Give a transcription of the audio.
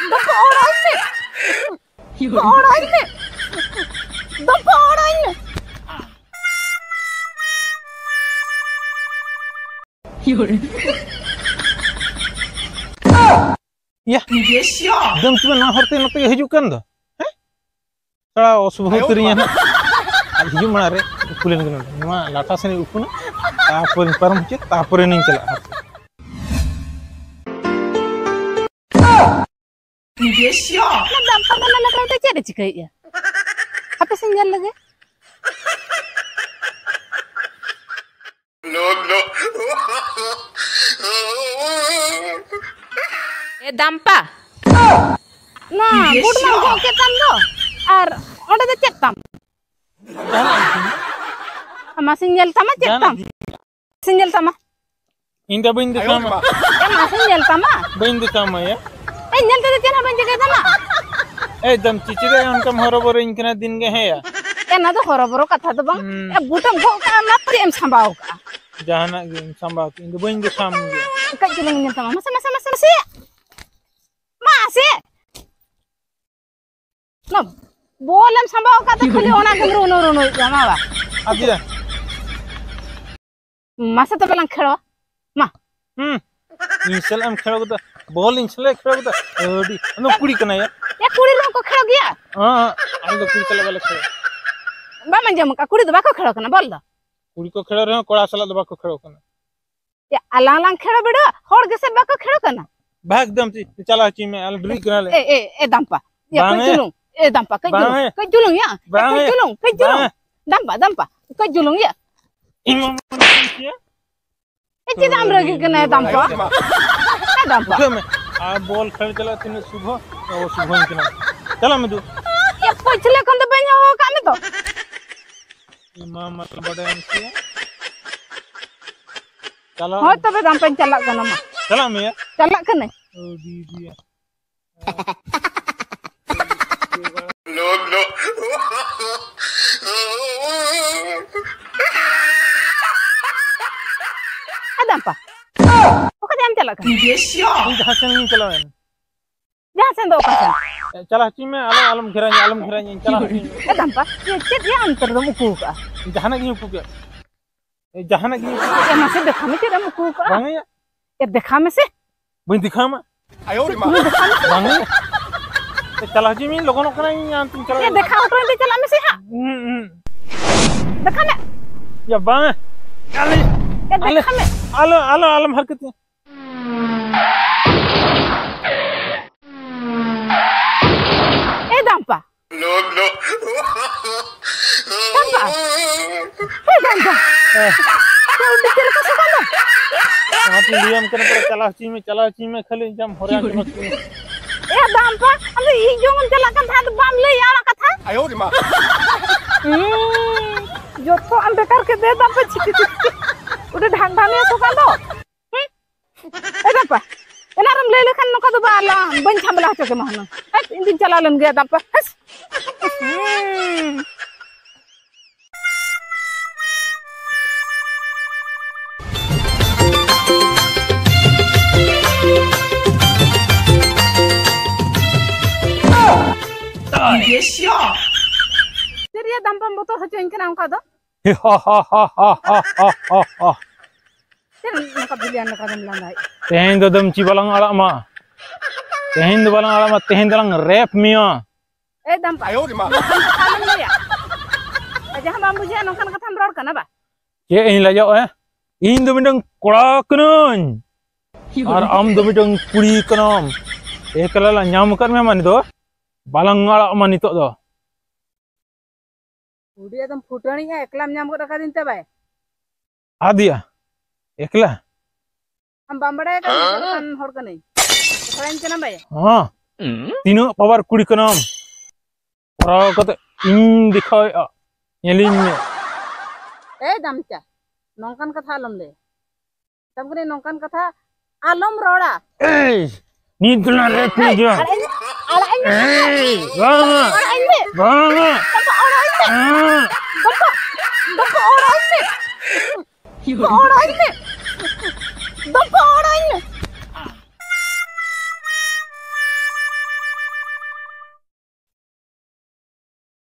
Dampa orang ini. Orang ini. Dampa orang ini. Ya, dam cuma nahorte nate hijukan dah. Salah osubah terinya na. Hijau mana re? Kulin kena. Nama lata seni upuna. Tapur param cek, tapur ini cela. Nah, dampa mana nak rata cera cikai ya? Apa sinyal lagi? No. Dampa. Nah, bud mangko ketam do. Ar, onde de cetam. Ama sinyal tama cetam. Sinyal tama. Indah bindu kama. Masih sinyal tama. Bindu kama ya. Nyal tadi cina banjir tama. Dam cici deh unkam horo-horo inkana din ge hai ya. Na do horo-horo kata do bang. Butam go ka matri em sambau ka. Jahana ge sambau indu bindu kam ge. Kai julung nyal tama. Masa. Masih. No, bolam sambau kata khali ona ke runo jama ba. Adia. Masa to belang khelo. Ma. Insel am khelo da. Ball insel khelo da. Odi. Ano kudi kana ya? Ya kudi lo ko khelo gya. Ando kudi kala bala khelo. Ba manjam ka kudi do ba ko khelo kana bol da. Kudi ko khelo re koda sala do ba ko khelo kana. Ya alang khelo bedo hor ge se ba ko khelo kana. Bhag dam ci chala ci me al bri kana le. Dampa. Ya ko julung. Dampa ka julung ya. Ka julung. Dampa. Ka julung ya. Imam ya. Tidak amragi kena dampa. Dampa. Kame. Ball khel chala tine subha. O subha inkana. Chala me du. Ya pochle kon to banya ho kami to. Imam matlab bada MC. Chala. Ho to be dampa chalak kana ma. Chala me ya. Chalak kana. Oh di. No. Dampa. Oka jam chalak kana. Indah hasan ni chalawen. Jahan sen do kasan. Chala ci me alam khiranya chala. Dampa. Ye chet ya antar do muku ka. Jahana gi ku ke. Jahana gi. Ya masih dekha me chet muku ka. Bang ya. Ya dekha me se. Bain dikha ma. Bang ya. Chala ji min logon kana antum chala. Ya dekha auto inte chala me se ha. Dekha me. Ya bang. Ali. Ya dekha me. Alam harkat. Dampa. No. Dampa. Dampa. Kau bikin apa sih kamu? Mati diam kena pada cala cime khali jam horian mati. Dampa. Ambil hijau calakan thad bam le yaar katha. Ayo di ma. Joto ambil karke de dampa chiki. Udah ढांढाने suka do. Dampa. Enaram le lekhan noka do bala ban chamla choke mahna. Indin chalalan gaya dampa. Jadi ya dampa motor hacuin kena angka do. Jadi noka bilian noka demlandai. Tehen do dam ci balang ala ma. Tehen do balang ala ma tehen dalang rap mia. Dampa. Ayo di ma. Ya. Aja hamba muja nongkan katam ror kana ba. Ke in la jao in do midang kora kanon. Ar am do midang kuri kanom. Ekala la nyam kan me mani do. Balang ala ma nitok do. Udah एकदम फुटनी है एकला nyam ko raka din tabai. Adia. Ekla. हम बम्बड़े kan hor ka nei. Kalain chana bai. Tino power kuri kanom. Kora kate in dikhoi nyelin me. Damcha. Nongkan katha alam le. Tamkene nongkan katha alam roda. Ni dula rap ni dia. Bang. Dampa orang ini.